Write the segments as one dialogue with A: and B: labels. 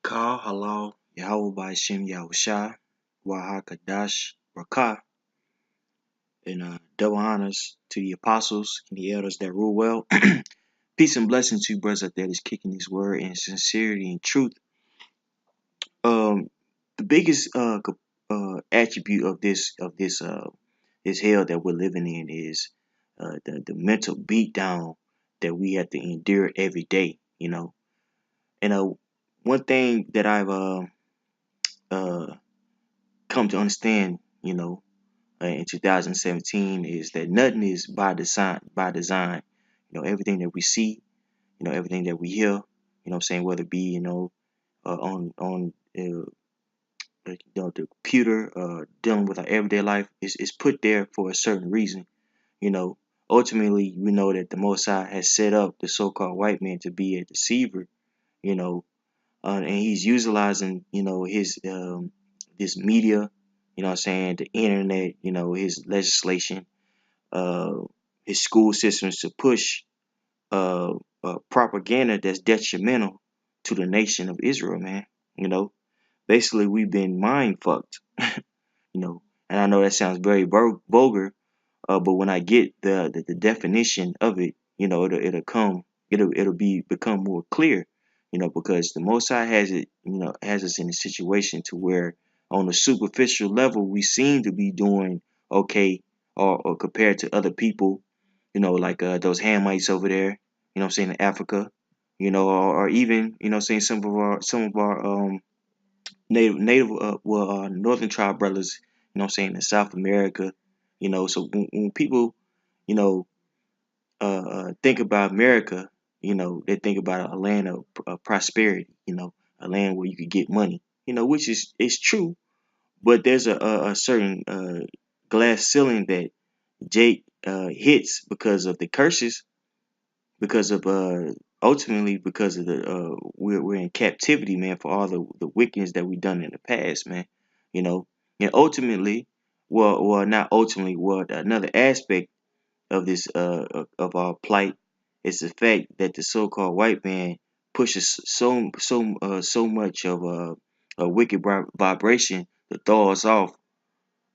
A: Barakah, Halal, Yahweh by Shem Yahushua, Wahakadash, Rakah, and double honors to the apostles and the elders that rule well. Peace and blessings to you brothers out there that's kicking this word in sincerity and truth. The biggest attribute of this hell that we're living in is the mental beatdown that we have to endure every day. And one thing that I've uh come to understand, in 2017 is that nothing is by design. Everything that we see, everything that we hear, I'm saying, whether it be, on the computer, dealing with our everyday life, is put there for a certain reason. You know, Ultimately, we know that the Most High has set up the so-called white man to be a deceiver. You know, and he's utilizing, his this media, what I'm saying, the internet, his legislation, uh, his school systems to push uh, propaganda that's detrimental to the nation of Israel, man. You know, Basically we've been mind fucked, you know, and I know that sounds very vulgar, but when I get the definition of it, it'll become more clear, because the Most High has us in a situation to where on a superficial level we seem to be doing okay, or compared to other people, like those Hamites over there, in Africa, or even, saying some of our northern tribe brothers, in South America, so when people, you know, think about America, they think about a land of prosperity, a land where you could get money, which is true, but there's a certain glass ceiling that Jake hits because of the curses, because of ultimately because of the we're in captivity, man, for all the wickedness that we've done in the past, man. You know, and ultimately, well, not ultimately, well, another aspect of this of our plight is the fact that the so-called white man pushes so much of a wicked vibration to throw us off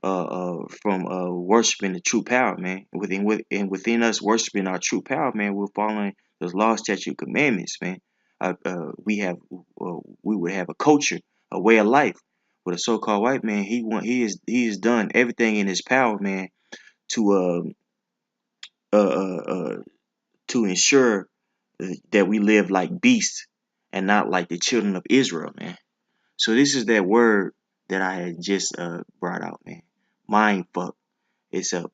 A: from worshiping the true power, man. Within us worshiping our true power, man, we're following those law, statute, commandments, man. We would have a culture, a way of life. With a so-called white man, he has done everything in his power, man, to uh, uh, uh, to ensure that we live like beasts and not like the children of Israel, man. So this is that word that I had just brought out, man. Mind fuck. It's a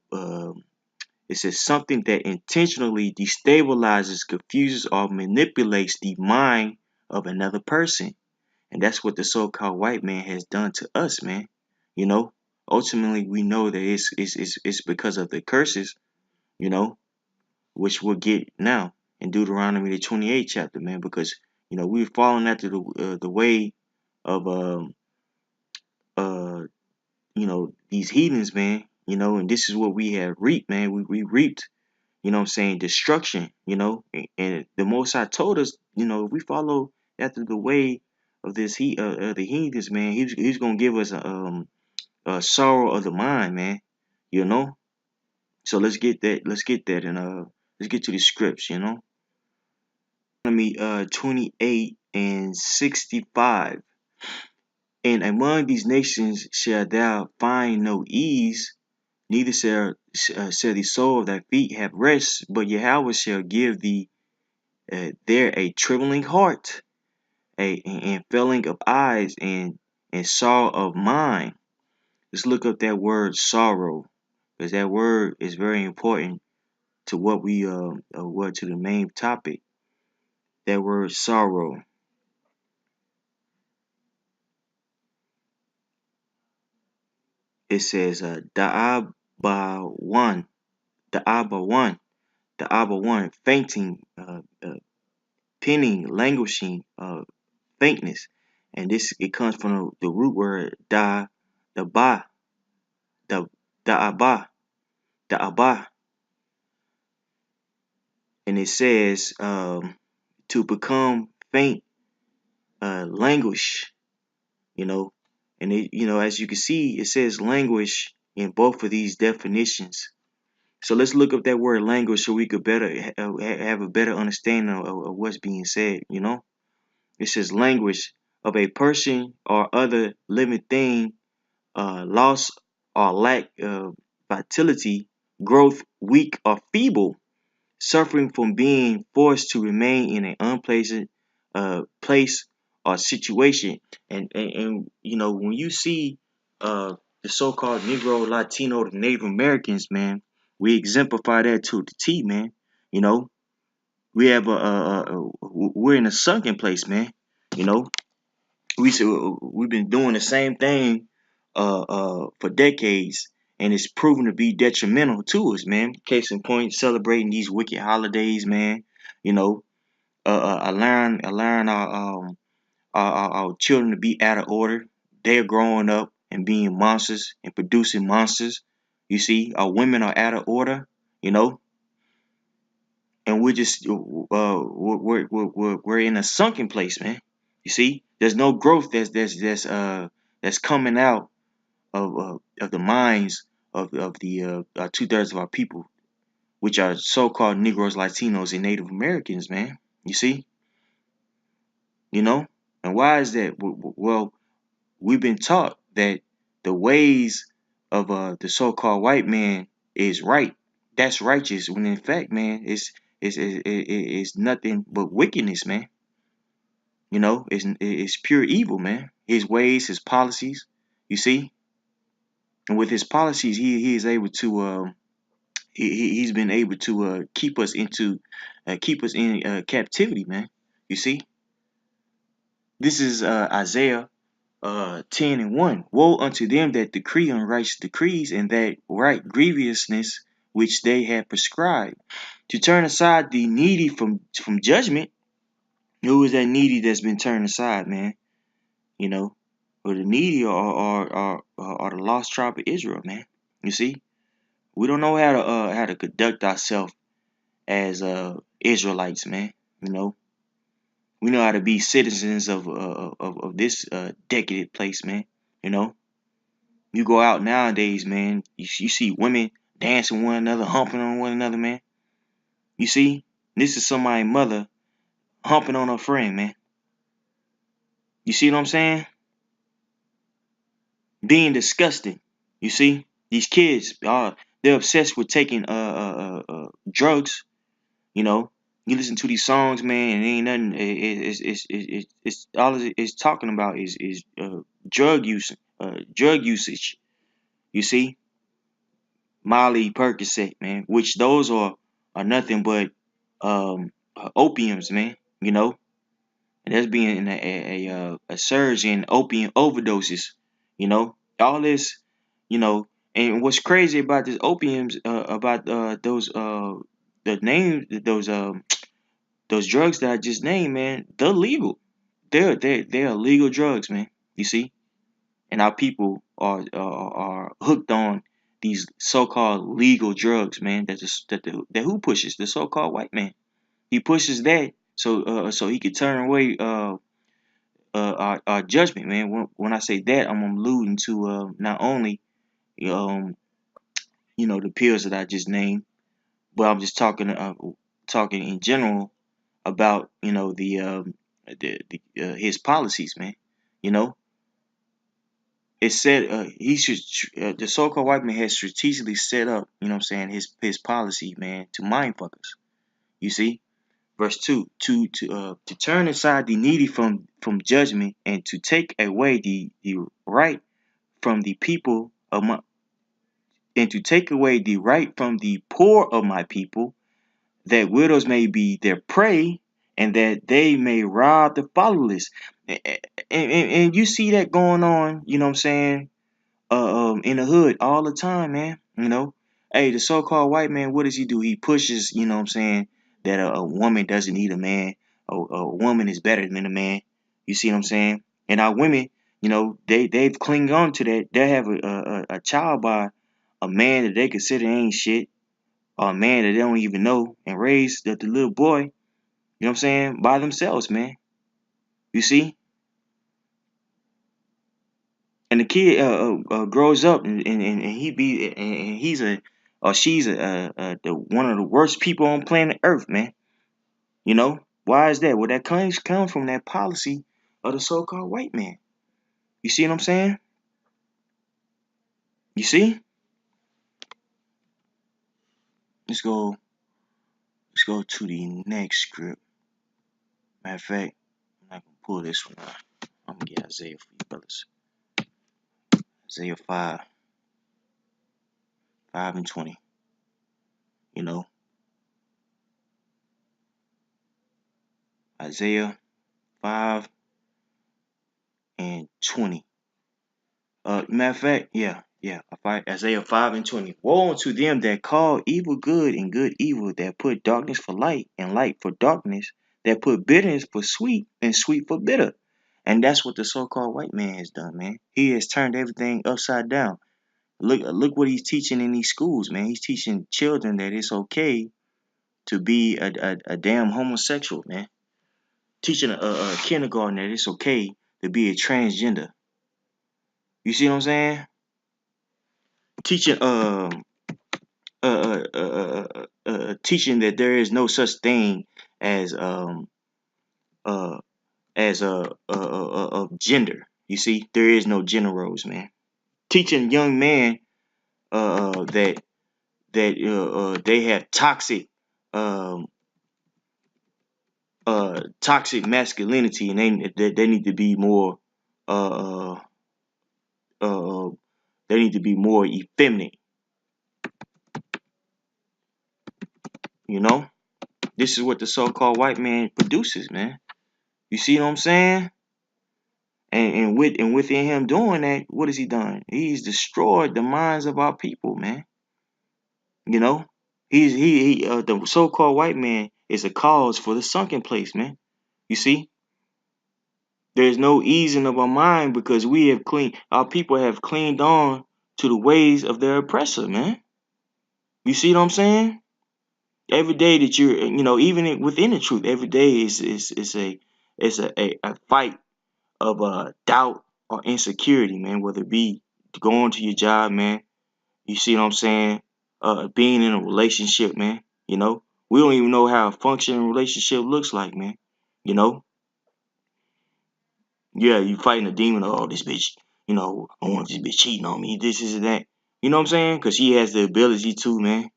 A: it's a something that intentionally destabilizes, confuses, or manipulates the mind of another person, and that's what the so-called white man has done to us, man. You know, Ultimately, we know that it's because of the curses, you know, which we'll get now in Deuteronomy the 28th chapter, man, because we've fallen after the way of uh these heathens, man. And this is what we have reaped, man. We reaped, destruction, and the Most High told us, if we follow after the way of the heathens, man, he's gonna give us a sorrow of the mind, man. You know. So let's get that. And let's get to the scripts. Deuteronomy 28 and 65. And among these nations shall thou find no ease, neither shall the sole of thy feet have rest, but Yahweh shall give thee there a trembling heart, and failing of eyes, and sorrow of mind. Let's look up that word sorrow, because that word is very important to to the main topic. That word sorrow. It says da'aba one, da'aba one, fainting, pinning, languishing, faintness, and it comes from the root word the ba, the da'aba, da'aba, and it says to become faint, languish, you know, and as you can see, it says languish in both of these definitions. So let's look up that word language so we could better have a better understanding of what's being said. It says language of a person or other living thing, loss or lack of vitality, growth, weak or feeble, suffering from being forced to remain in an unpleasant place or situation. And when you see the so-called Negro, Latino, the Native Americans, man, we exemplify that to the T, man. You know, we have we're in a sunken place, man. You know, we've been doing the same thing for decades, and it's proven to be detrimental to us, man. Case in point, celebrating these wicked holidays, man. You know, allowing our children to be out of order. They're growing up and being monsters and producing monsters. You see, our women are out of order. You know, and we're just we're in a sunken place, man. You see, there's no growth that's coming out of the minds of the 2/3 of our people, which are so-called Negroes, Latinos, and Native Americans, man. You see, you know, and why is that? Well, we've been taught that the ways of the so-called white man is right. That's righteous. When in fact, man, it's nothing but wickedness, man. It's pure evil, man. His ways, his policies. You see, and with his policies, he is able to he's been able to keep us in captivity, man. You see, this is Isaiah 10:1. Woe unto them that decree unrighteous decrees, and that right grievousness which they have prescribed, to turn aside the needy from judgment. Who is that needy that's been turned aside, man? You know, or the needy are the lost tribe of Israel, man. You see, we don't know how to conduct ourselves as Israelites, man. You know, we know how to be citizens of this decadent place, man. You know, you go out nowadays, man. You see women dancing one another, humping on one another, man. You see, this is somebody's mother humping on her friend, man. You see what I'm saying? Being disgusting. You see, these kids are they're obsessed with taking drugs. You know, you listen to these songs, man, and it ain't nothing. It's all it's talking about is drug usage. You see, Molly, Percocet, man, which those are nothing but opiums, man. You know, and there's been a surge in opium overdoses. You know, all this, you know, and what's crazy about this opiums, about those the name those drugs that I just named, man, they're legal. They're legal drugs, man. You see, and our people are hooked on these so-called legal drugs, man. That who pushes the so-called white man. He pushes that so he could turn away our judgment, man. When I say that, I'm alluding to not only um the pills that I just named, but I'm just talking in general about the his policies, man. You know, it said he should the so-called white man has strategically set up, his policy, man, to mind fuckers. You see, verse 2, to turn aside the needy from judgment, and to take away the right from the people of my and to take away the right from the poor of my people, that widows may be their prey, and that they may rob the fatherless. And you see that going on, you know what I'm saying, in the hood all the time, man. You know, hey, the so-called white man, what does he do? He pushes, you know what I'm saying, that a woman doesn't need a man. A woman is better than a man. You see what I'm saying? And our women, they've clinged on to that. They have a child by a man that they consider ain't shit, or a man that they don't even know, and raise the little boy, you know what I'm saying, by themselves, man. You see? and the kid grows up and he be and he's a or she's the one of the worst people on planet Earth, man. You know why is that? Well, that comes from that policy of the so-called white man. You see what I'm saying? You see? Let's go. Let's go to the next script. Matter of fact, I'm not gonna pull this one out. I'm gonna get Isaiah for you brothers. Isaiah 5:20. You know, Isaiah 5:20. Matter of fact, yeah. Isaiah 5:20. Woe unto them that call evil good and good evil, that put darkness for light and light for darkness, that put bitterness for sweet and sweet for bitter. And that's what the so-called white man has done, man. He has turned everything upside down. Look what he's teaching in these schools, man. He's teaching children that it's okay to be a damn homosexual, man. Teaching a kindergarten that it's okay to be a transgender. You see what I'm saying? Teaching teaching that there is no such thing as uh gender. You see, there is no gender roles, man. Teaching young men that they have um toxic masculinity, and they need to be more uh uh they need to be more effeminate. You know, this is what the so-called white man produces, man. You see what I'm saying? And within him doing that, what has he done? He's destroyed the minds of our people, man. You know, the so-called white man is a cause for the sunken place, man. You see, there's no easing of our mind because our people have cleaned on to the ways of their oppressor, man. You see what I'm saying? Every day that even within the truth, every day is a fight of doubt or insecurity, man. Whether it be going to your job, man. You see what I'm saying? Being in a relationship, man. You know, we don't even know how a functioning relationship looks like, man. You know, yeah, you fighting a demon. Oh, this bitch. I want this bitch cheating on me. This is that. You know what I'm saying? Because she has the ability to, man.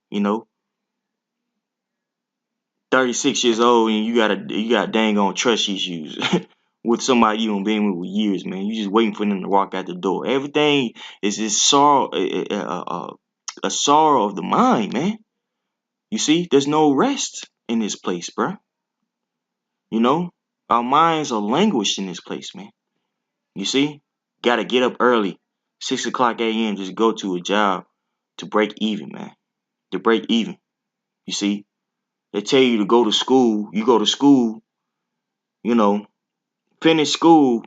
A: 36 years old and you got dang on trust issues with somebody you don't been with years, man. You just waiting for them to walk out the door. Everything is this sorrow, a sorrow of the mind, man. You see, there's no rest in this place, bro. You know, our minds are languished in this place, man. You see, gotta get up early, 6 o'clock a.m. just go to a job to break even, man. To break even. You see, they tell you to go to school. You go to school, you know, finish school,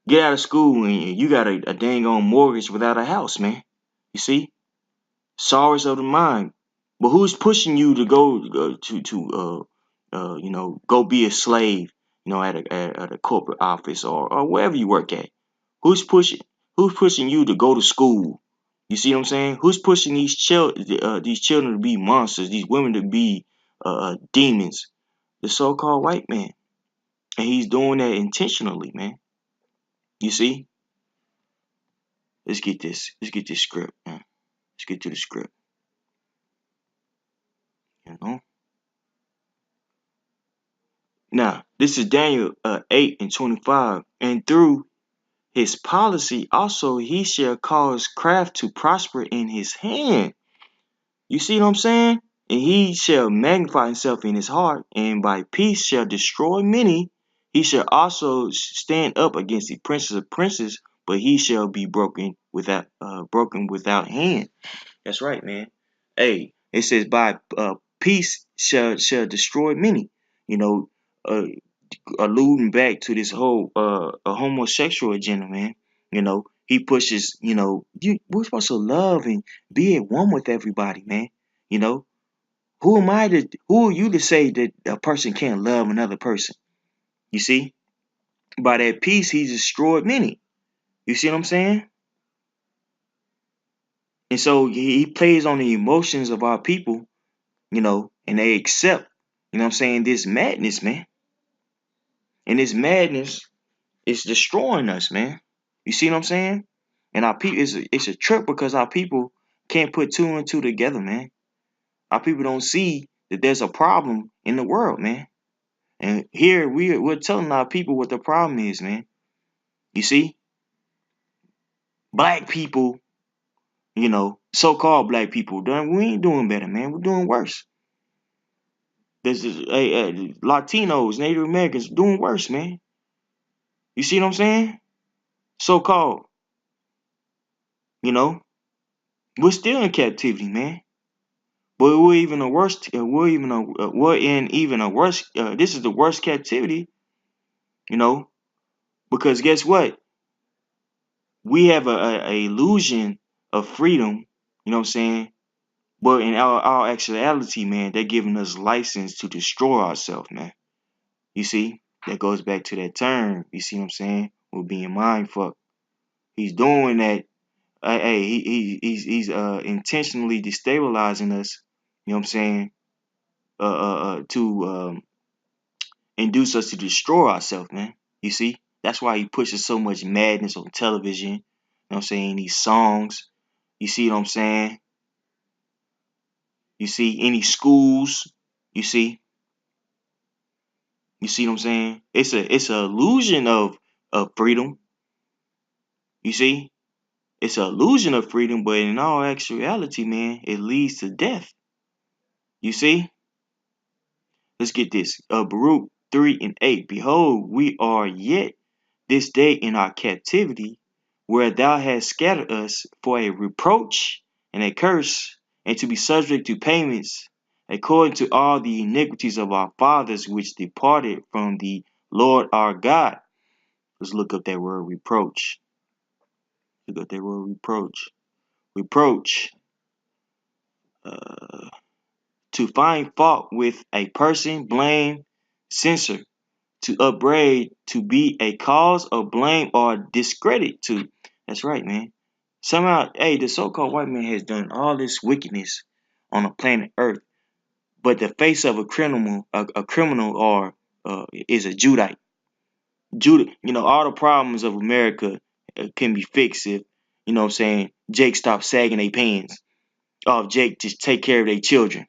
A: get out of school, and you got a dang on mortgage without a house, man. You see, sorrows of the mind. But who's pushing you to go go be a slave, at a corporate office or wherever you work at? Who's pushing Who's pushing you to go to school? You see what I'm saying? Who's pushing these children to be monsters, these women to be demons? The so-called white man, and he's doing that intentionally, man. You see? Let's get this. Let's get this script, man. Let's get to the script. You know. Now, this is Daniel 8:25, and through his policy also he shall cause craft to prosper in his hand. You see what I'm saying? And he shall magnify himself in his heart, and by peace shall destroy many. He shall also stand up against the princes of princes, but he shall be broken without hand. That's right, man. Hey, it says by peace shall destroy many. You know, uh, alluding back to this whole a homosexual agenda, man. He pushes. We're supposed to love and be at one with everybody, man. You know, who are you to say that a person can't love another person? You see, by that peace, he destroyed many. You see what I'm saying? And so he plays on the emotions of our people, and they accept, this madness, man. And this madness is destroying us, man. You see what I'm saying? And our people, it's a trip because our people can't put two and two together, man. Our people don't see that there's a problem in the world, man. And here we're telling our people what the problem is, man. You see, black people, so-called black people, we ain't doing better, man. We're doing worse. There's Latinos, Native Americans doing worse, man. You see what I'm saying? So-called, you know, we're still in captivity, man. But we're even a worse. We're in even a worse. This is the worst captivity, you know, because guess what? We have a illusion of freedom. You know what I'm saying? But in our actuality, man, they're giving us license to destroy ourselves, man. You see, that goes back to that term. You see what I'm saying? We're being mind fucked. He's doing that. Hey, he's intentionally destabilizing us. You know what I'm saying? To induce us to destroy ourselves, man. You see? That's why he pushes so much madness on television. You know what I'm saying? These songs. You see what I'm saying? You see any schools? You see? You see what I'm saying? It's an illusion of freedom. You see? It's an illusion of freedom, but in all actuality, man, it leads to death. You see? Let's get this. Baruch 3:8. Behold, we are yet this day in our captivity, where thou hast scattered us for a reproach and a curse, and to be subject to payments, according to all the iniquities of our fathers which departed from the Lord our God. Let's look up that word reproach. Look up that word reproach. Reproach. To find fault with a person, blame, censor, to upbraid, to be a cause of blame or discredit to. That's right, man. Somehow, hey, the so-called white man has done all this wickedness on the planet Earth, but the face of a criminal, or is a Judite. All the problems of America can be fixed if, Jake stops sagging their pants. Or if Jake just take care of their children.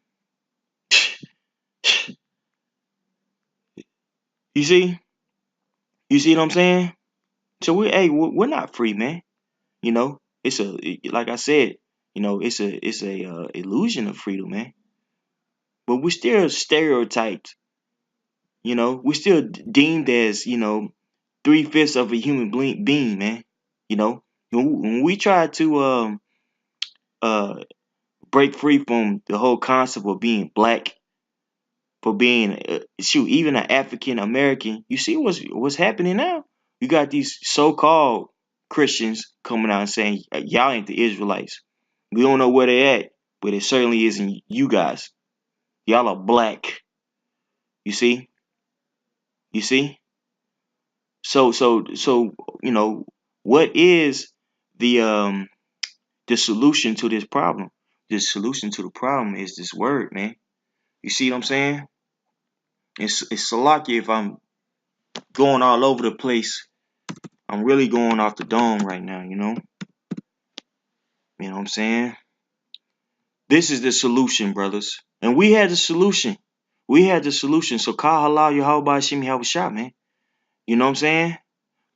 A: You see? You see what I'm saying? So we're not free, man. It's like I said, it's a illusion of freedom, man. But we're still stereotyped. We're still deemed as 3/5 of a human being, man. When we try to uh break free from the whole concept of being black, for being even an African American, you see what's happening now. You got these so-called Christians coming out and saying, y'all ain't the Israelites. We don't know where they're at, but it certainly isn't you guys. Y'all are black. You see? You see? So what is the solution to this problem? The solution to the problem is this word, man. You see what I'm saying? It's Salaki if I'm going all over the place. I'm really going off the dome right now, you know? You know what I'm saying? This is the solution, brothers. And we had the solution. We had the solution. So Kal Halal Yahweh Shimi Habashah, man. You know what I'm saying?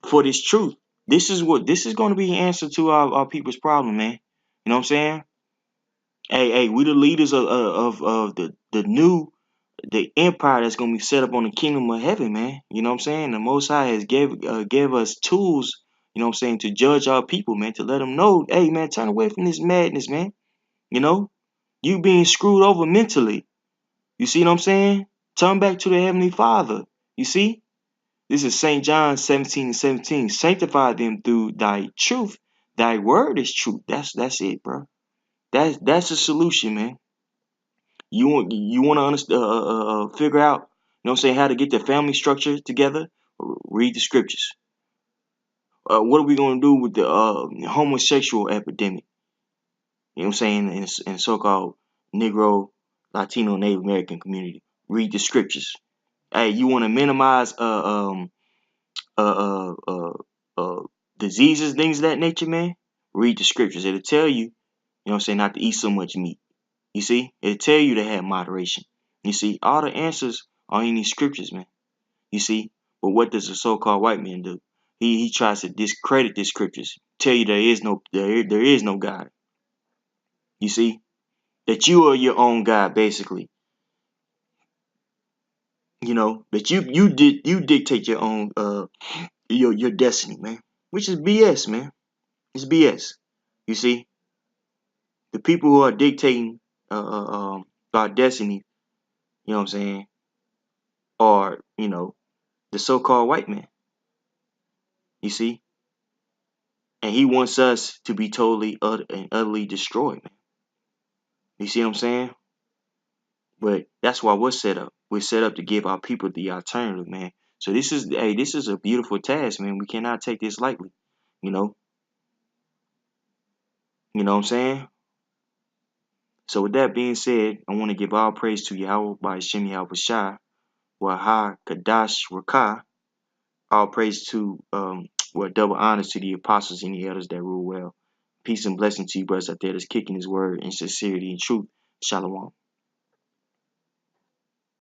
A: For this truth. This is going to be the answer to our people's problem, man. You know what I'm saying? Hey, we the leaders of the empire that's gonna be set up on the kingdom of heaven, man. You know what I'm saying? The Most High has gave us tools, you know what I'm saying, to judge our people, man, to let them know, hey, man, turn away from this madness, man. You being screwed over mentally. You see what I'm saying? Turn back to the Heavenly Father. You see? This is St. John 17:17. Sanctify them through thy truth. Thy word is truth. That's it, bro. That's the solution, man. You want to understand, figure out, you know what I'm saying, how to get the family structure together? Read the scriptures. what are we gonna do with the homosexual epidemic? You know what I'm saying? In so-called Negro, Latino, Native American community. Read the scriptures. Hey, you want to minimize uh, uh, uh, diseases, things of that nature, man? Read the scriptures. It'll tell you, you know what I'm saying, not to eat so much meat. You see? It'll tell you to have moderation. You see? All the answers are in these scriptures, man. You see? But what does the so-called white man do? He tries to discredit the scriptures, tell you there is no God. You see? That you are your own God, basically. You know, that you dictate your own your destiny, man. Which is BS, man. It's BS. You see? The people who are dictating our destiny, you know what I'm saying, are, you know, the so-called white man. You see? And he wants us to be totally and utterly destroyed, man. You see what I'm saying? But that's why we're set up. We're set up to give our people the alternative, man. So this is a beautiful task, man. We cannot take this lightly. You know? You know what I'm saying? So with that being said, I want to give all praise to Yahweh by Shem Yahweh Shai, Waha Kadash Rakah. All praise to double honors to the apostles and the elders that rule well. Peace and blessing to you, brothers out there that's kicking his word in sincerity and truth. Shalom.